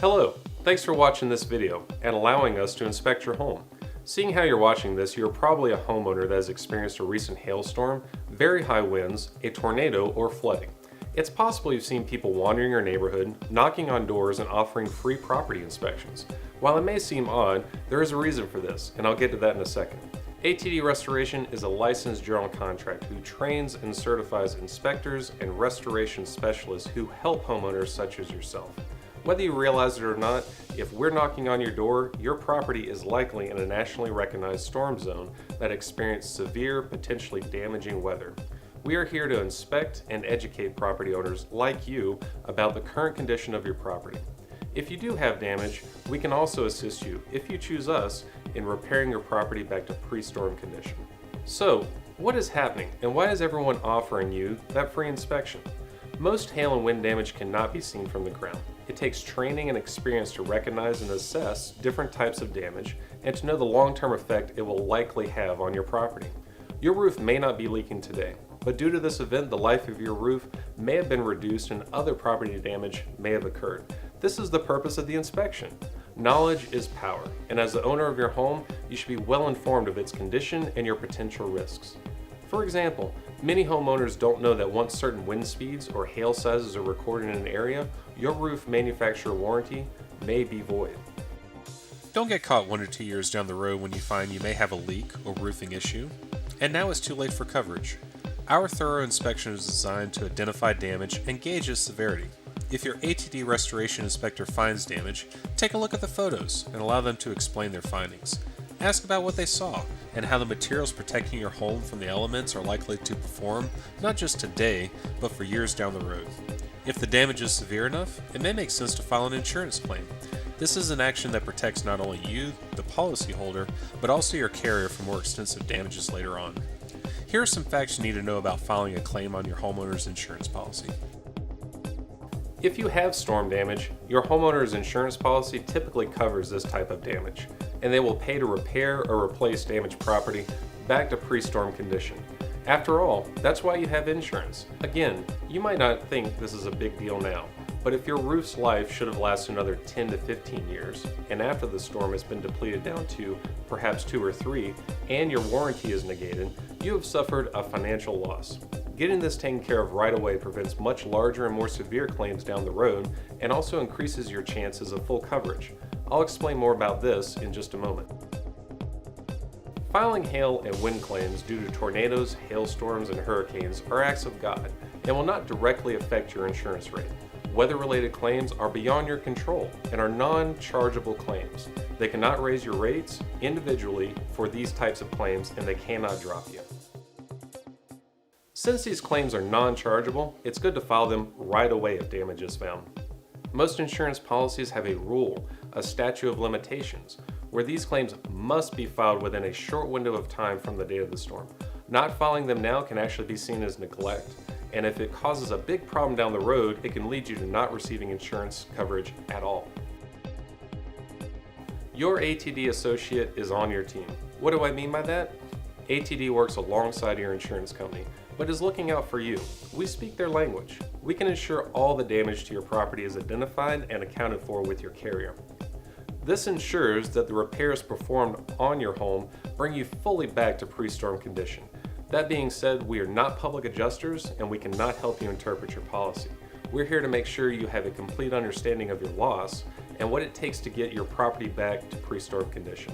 Hello, thanks for watching this video and allowing us to inspect your home. Seeing how you're watching this, you're probably a homeowner that has experienced a recent hailstorm, very high winds, a tornado, or flooding. It's possible you've seen people wandering your neighborhood, knocking on doors, and offering free property inspections. While it may seem odd, there is a reason for this, and I'll get to that in a second. ATD Restoration is a licensed general contractor who trains and certifies inspectors and restoration specialists who help homeowners such as yourself. Whether you realize it or not, if we're knocking on your door, your property is likely in a nationally recognized storm zone that experienced severe, potentially damaging weather. We are here to inspect and educate property owners like you about the current condition of your property. If you do have damage, we can also assist you, if you choose us, in repairing your property back to pre-storm condition. So, what is happening and why is everyone offering you that free inspection? Most hail and wind damage cannot be seen from the ground. It takes training and experience to recognize and assess different types of damage and to know the long-term effect it will likely have on your property. Your roof may not be leaking today, but due to this event, the life of your roof may have been reduced and other property damage may have occurred. This is the purpose of the inspection. Knowledge is power, and as the owner of your home, you should be well informed of its condition and your potential risks. For example, many homeowners don't know that once certain wind speeds or hail sizes are recorded in an area, your roof manufacturer warranty may be void. Don't get caught 1 or 2 years down the road when you find you may have a leak or roofing issue, and now it's too late for coverage. Our thorough inspection is designed to identify damage and gauge its severity. If your ATD restoration inspector finds damage, take a look at the photos and allow them to explain their findings. Ask about what they saw and how the materials protecting your home from the elements are likely to perform not just today, but for years down the road. If the damage is severe enough, it may make sense to file an insurance claim. This is an action that protects not only you, the policyholder, but also your carrier from more extensive damages later on. Here are some facts you need to know about filing a claim on your homeowner's insurance policy. If you have storm damage, your homeowner's insurance policy typically covers this type of damage, and they will pay to repair or replace damaged property back to pre-storm condition. After all, that's why you have insurance. Again, you might not think this is a big deal now, but if your roof's life should have lasted another 10 to 15 years, and after the storm has been depleted down to perhaps 2 or 3, and your warranty is negated, you have suffered a financial loss. Getting this taken care of right away prevents much larger and more severe claims down the road and also increases your chances of full coverage. I'll explain more about this in just a moment. Filing hail and wind claims due to tornadoes, hailstorms, and hurricanes are acts of God and will not directly affect your insurance rate. Weather-related claims are beyond your control and are non-chargeable claims. They cannot raise your rates individually for these types of claims, and they cannot drop you. Since these claims are non-chargeable, it's good to file them right away if damage is found. Most insurance policies have a rule, a statute of limitations, where these claims must be filed within a short window of time from the date of the storm. Not filing them now can actually be seen as neglect, and if it causes a big problem down the road, it can lead you to not receiving insurance coverage at all. Your ATD associate is on your team. What do I mean by that? ATD works alongside your insurance company, but is looking out for you. We speak their language. We can ensure all the damage to your property is identified and accounted for with your carrier. This ensures that the repairs performed on your home bring you fully back to pre-storm condition. That being said, we are not public adjusters and we cannot help you interpret your policy. We're here to make sure you have a complete understanding of your loss and what it takes to get your property back to pre-storm condition.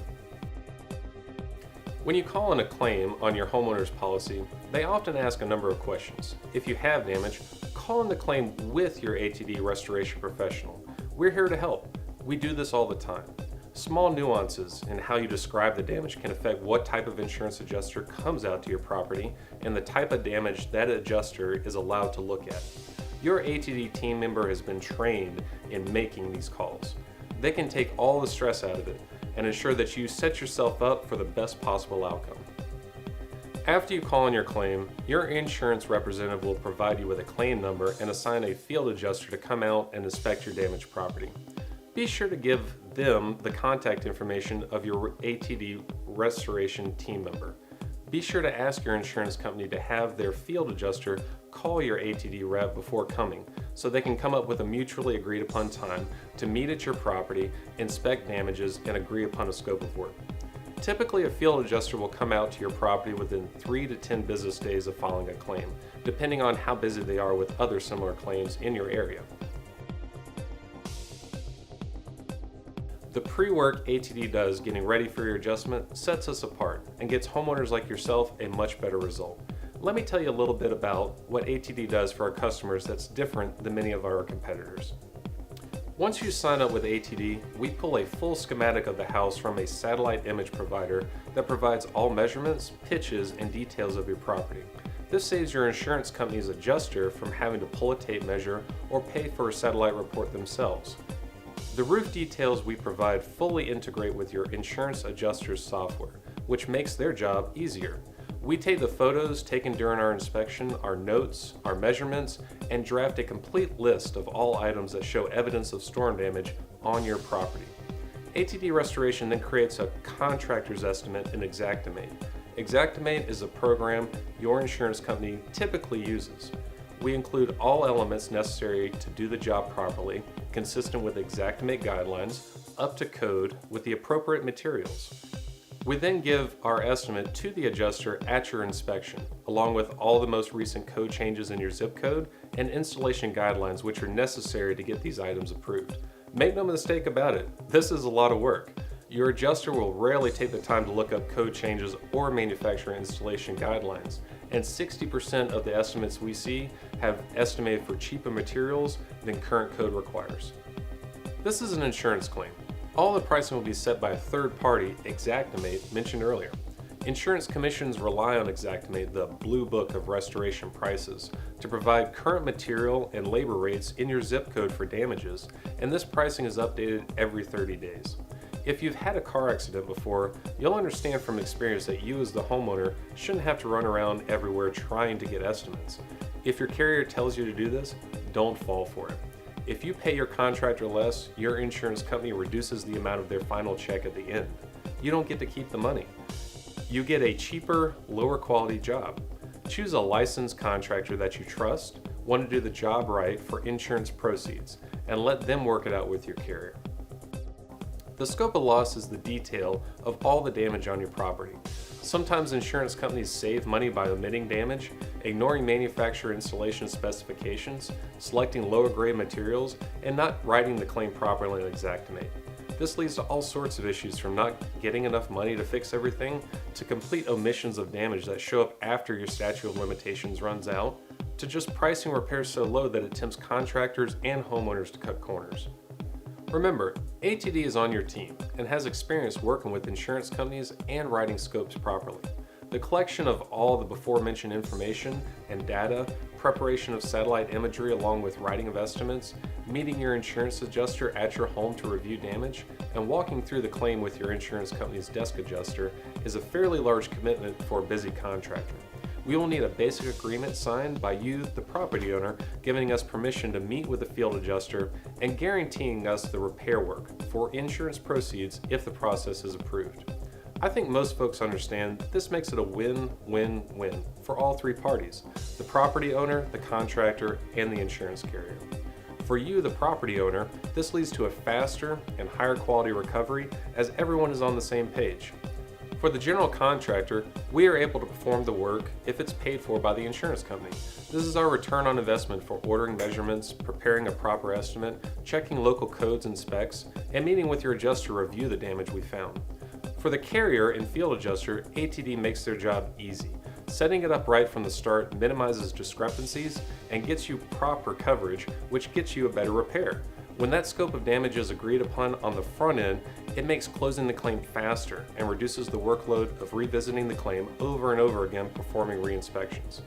When you call in a claim on your homeowner's policy, they often ask a number of questions. If you have damage, call in the claim with your ATD restoration professional. We're here to help. We do this all the time. Small nuances in how you describe the damage can affect what type of insurance adjuster comes out to your property and the type of damage that adjuster is allowed to look at. Your ATD team member has been trained in making these calls. They can take all the stress out of it and ensure that you set yourself up for the best possible outcome. After you call in your claim, your insurance representative will provide you with a claim number and assign a field adjuster to come out and inspect your damaged property. Be sure to give them the contact information of your ATD restoration team member. Be sure to ask your insurance company to have their field adjuster call your ATD rep before coming so they can come up with a mutually agreed upon time to meet at your property, inspect damages, and agree upon a scope of work. Typically, a field adjuster will come out to your property within 3 to 10 business days of filing a claim, depending on how busy they are with other similar claims in your area. The pre-work ATD does getting ready for your adjustment sets us apart and gets homeowners like yourself a much better result. Let me tell you a little bit about what ATD does for our customers that's different than many of our competitors. Once you sign up with ATD, we pull a full schematic of the house from a satellite image provider that provides all measurements, pitches, and details of your property. This saves your insurance company's adjuster from having to pull a tape measure or pay for a satellite report themselves. The roof details we provide fully integrate with your insurance adjuster's software, which makes their job easier. We take the photos taken during our inspection, our notes, our measurements, and draft a complete list of all items that show evidence of storm damage on your property. ATD Restoration then creates a contractor's estimate in Xactimate. Xactimate is a program your insurance company typically uses. We include all elements necessary to do the job properly, consistent with Xactimate guidelines, up to code with the appropriate materials. We then give our estimate to the adjuster at your inspection, along with all the most recent code changes in your zip code and installation guidelines which are necessary to get these items approved. Make no mistake about it, this is a lot of work. Your adjuster will rarely take the time to look up code changes or manufacturer installation guidelines, and 60% of the estimates we see have estimated for cheaper materials than current code requires. This is an insurance claim. All the pricing will be set by a third party, Xactimate, mentioned earlier. Insurance commissions rely on Xactimate, the blue book of restoration prices, to provide current material and labor rates in your zip code for damages, and this pricing is updated every 30 days. If you've had a car accident before, you'll understand from experience that you as the homeowner shouldn't have to run around everywhere trying to get estimates. If your carrier tells you to do this, don't fall for it. If you pay your contractor less, your insurance company reduces the amount of their final check at the end. You don't get to keep the money. You get a cheaper, lower quality job. Choose a licensed contractor that you trust, want to do the job right for insurance proceeds, and let them work it out with your carrier. The scope of loss is the detail of all the damage on your property. Sometimes insurance companies save money by omitting damage, ignoring manufacturer installation specifications, selecting lower grade materials, and not writing the claim properly in Xactimate. This leads to all sorts of issues, from not getting enough money to fix everything, to complete omissions of damage that show up after your statute of limitations runs out, to just pricing repairs so low that it tempts contractors and homeowners to cut corners. Remember, ATD is on your team and has experience working with insurance companies and writing scopes properly. The collection of all the before-mentioned information and data, preparation of satellite imagery along with writing of estimates, meeting your insurance adjuster at your home to review damage, and walking through the claim with your insurance company's desk adjuster is a fairly large commitment for a busy contractor. We will need a basic agreement signed by you, the property owner, giving us permission to meet with the field adjuster and guaranteeing us the repair work for insurance proceeds if the process is approved. I think most folks understand that this makes it a win-win-win for all three parties: the property owner, the contractor, and the insurance carrier. For you, the property owner, this leads to a faster and higher quality recovery as everyone is on the same page. For the general contractor, we are able to perform the work if it's paid for by the insurance company. This is our return on investment for ordering measurements, preparing a proper estimate, checking local codes and specs, and meeting with your adjuster to review the damage we found. For the carrier and field adjuster, ATD makes their job easy. Setting it up right from the start minimizes discrepancies and gets you proper coverage, which gets you a better repair. When that scope of damage is agreed upon on the front end, it makes closing the claim faster and reduces the workload of revisiting the claim over and over again performing re-inspections.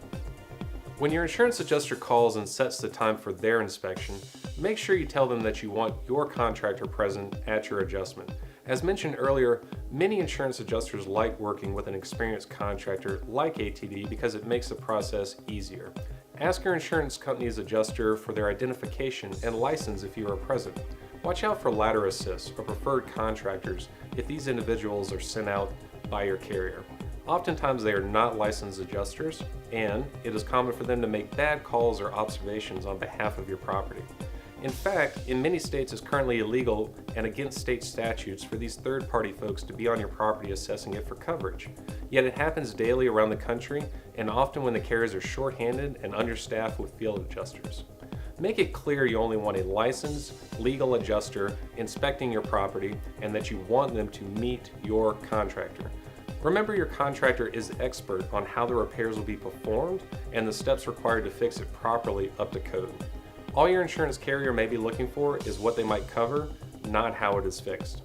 When your insurance adjuster calls and sets the time for their inspection, make sure you tell them that you want your contractor present at your adjustment. As mentioned earlier, many insurance adjusters like working with an experienced contractor like ATD because it makes the process easier. Ask your insurance company's adjuster for their identification and license if you are present. Watch out for ladder assists or preferred contractors if these individuals are sent out by your carrier. Oftentimes they are not licensed adjusters, and it is common for them to make bad calls or observations on behalf of your property. In fact, in many states it's currently illegal and against state statutes for these third-party folks to be on your property assessing it for coverage. Yet it happens daily around the country, and often when the carriers are short-handed and understaffed with field adjusters. Make it clear you only want a licensed, legal adjuster inspecting your property and that you want them to meet your contractor. Remember, your contractor is expert on how the repairs will be performed and the steps required to fix it properly up to code. All your insurance carrier may be looking for is what they might cover, not how it is fixed.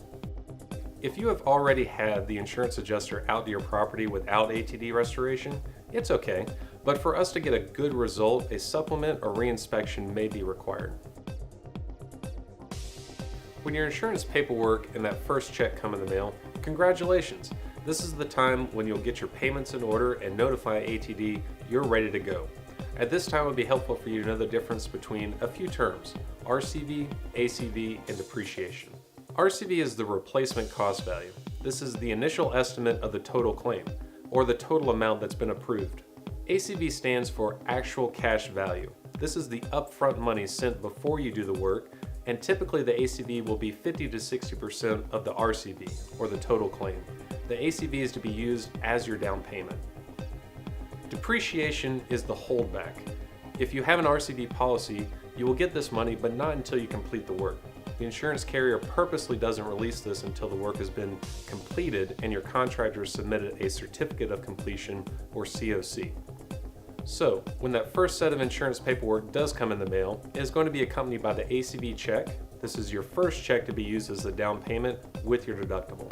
If you have already had the insurance adjuster out to your property without ATD restoration, it's okay, but for us to get a good result, a supplement or reinspection may be required. When your insurance paperwork and that first check come in the mail, congratulations! This is the time when you'll get your payments in order and notify ATD you're ready to go. At this time, it would be helpful for you to know the difference between a few terms: RCV, ACV, and depreciation. RCV is the replacement cost value. This is the initial estimate of the total claim, or the total amount that's been approved. ACV stands for actual cash value. This is the upfront money sent before you do the work, and typically the ACV will be 50 to 60% of the RCV, or the total claim. The ACV is to be used as your down payment. Depreciation is the holdback. If you have an RCV policy, you will get this money, but not until you complete the work. The insurance carrier purposely doesn't release this until the work has been completed and your contractor has submitted a certificate of completion, or COC. So, when that first set of insurance paperwork does come in the mail, it is going to be accompanied by the ACV check. This is your first check to be used as the down payment with your deductible.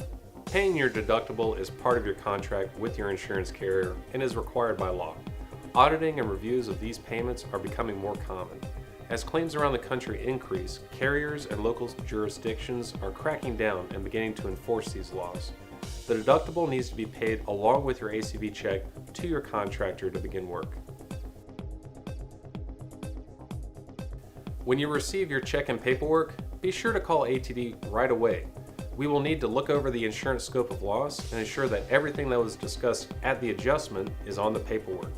Paying your deductible is part of your contract with your insurance carrier and is required by law. Auditing and reviews of these payments are becoming more common. As claims around the country increase, carriers and local jurisdictions are cracking down and beginning to enforce these laws. The deductible needs to be paid along with your ACV check to your contractor to begin work. When you receive your check and paperwork, be sure to call ATD right away. We will need to look over the insurance scope of loss and ensure that everything that was discussed at the adjustment is on the paperwork.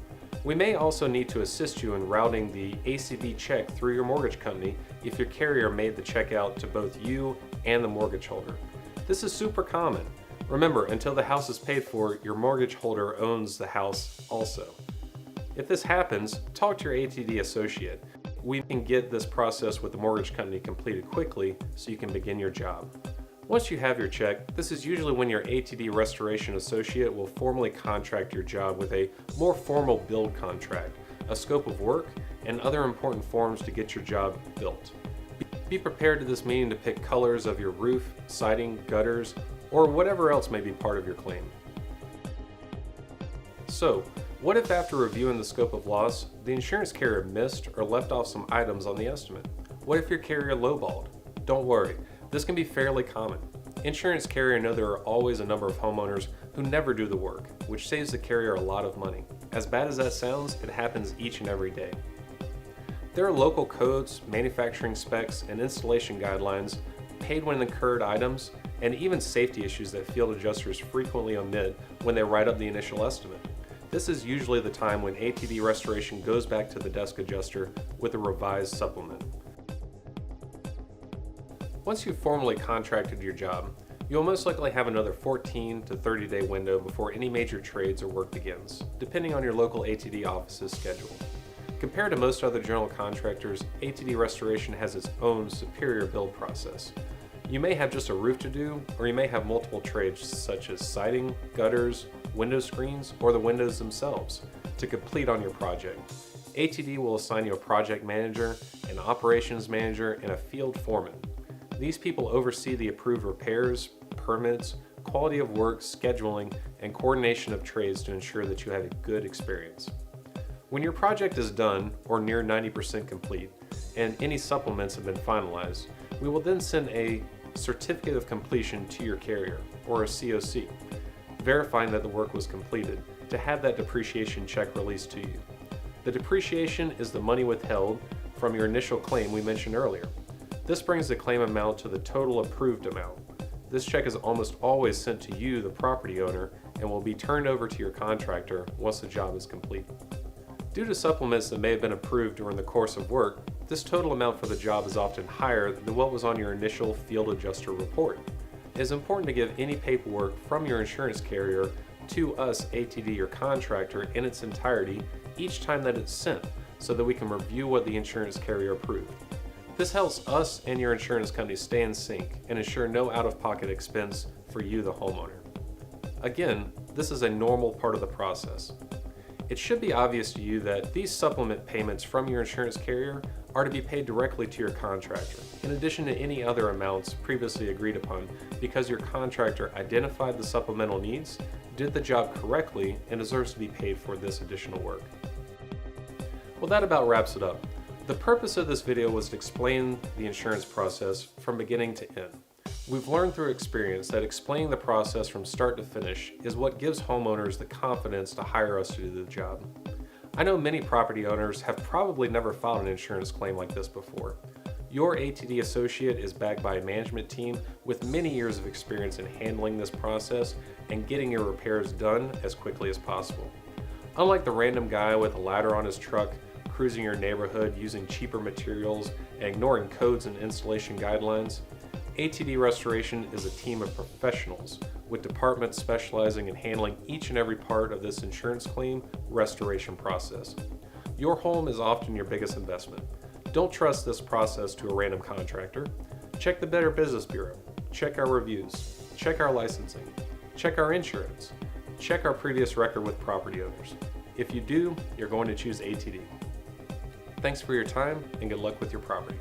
We may also need to assist you in routing the ACV check through your mortgage company if your carrier made the check out to both you and the mortgage holder. This is super common. Remember, until the house is paid for, your mortgage holder owns the house also. If this happens, talk to your ATD associate. We can get this process with the mortgage company completed quickly so you can begin your job. Once you have your check, this is usually when your ATD restoration associate will formally contract your job with a more formal build contract, a scope of work, and other important forms to get your job built. Be prepared to this meeting to pick colors of your roof, siding, gutters, or whatever else may be part of your claim. So, what if after reviewing the scope of loss, the insurance carrier missed or left off some items on the estimate? What if your carrier lowballed? Don't worry. This can be fairly common. Insurance carriers know there are always a number of homeowners who never do the work, which saves the carrier a lot of money. As bad as that sounds, it happens each and every day. There are local codes, manufacturing specs, and installation guidelines, paid when incurred items, and even safety issues that field adjusters frequently omit when they write up the initial estimate. This is usually the time when ATD restoration goes back to the desk adjuster with a revised supplement. Once you've formally contracted your job, you'll most likely have another 14 to 30 day window before any major trades or work begins, depending on your local ATD office's schedule. Compared to most other general contractors, ATD restoration has its own superior build process. You may have just a roof to do, or you may have multiple trades such as siding, gutters, window screens, or the windows themselves to complete on your project. ATD will assign you a project manager, an operations manager, and a field foreman. These people oversee the approved repairs, permits, quality of work, scheduling, and coordination of trades to ensure that you have a good experience. When your project is done, or near 90% complete, and any supplements have been finalized, we will then send a certificate of completion to your carrier, or a COC, verifying that the work was completed, to have that depreciation check released to you. The depreciation is the money withheld from your initial claim we mentioned earlier. This brings the claim amount to the total approved amount. this check is almost always sent to you, the property owner, and will be turned over to your contractor once the job is complete. Due to supplements that may have been approved during the course of work, this total amount for the job is often higher than what was on your initial field adjuster report. It is important to give any paperwork from your insurance carrier to us, ATD, your contractor, in its entirety each time that it's sent, so that we can review what the insurance carrier approved. This helps us and your insurance company stay in sync and ensure no out-of-pocket expense for you, the homeowner. Again, this is a normal part of the process. It should be obvious to you that these supplement payments from your insurance carrier are to be paid directly to your contractor, in addition to any other amounts previously agreed upon, because your contractor identified the supplemental needs, did the job correctly, and deserves to be paid for this additional work. Well, that about wraps it up. The purpose of this video was to explain the insurance process from beginning to end. We've learned through experience that explaining the process from start to finish is what gives homeowners the confidence to hire us to do the job. I know many property owners have probably never filed an insurance claim like this before. Your ATD associate is backed by a management team with many years of experience in handling this process and getting your repairs done as quickly as possible. Unlike the random guy with a ladder on his truck cruising your neighborhood using cheaper materials and ignoring codes and installation guidelines, ATD Restoration is a team of professionals with departments specializing in handling each and every part of this insurance claim restoration process. Your home is often your biggest investment. Don't trust this process to a random contractor. Check the Better Business Bureau. Check our reviews. Check our licensing. Check our insurance. Check our previous record with property owners. If you do, you're going to choose ATD. Thanks for your time and good luck with your property.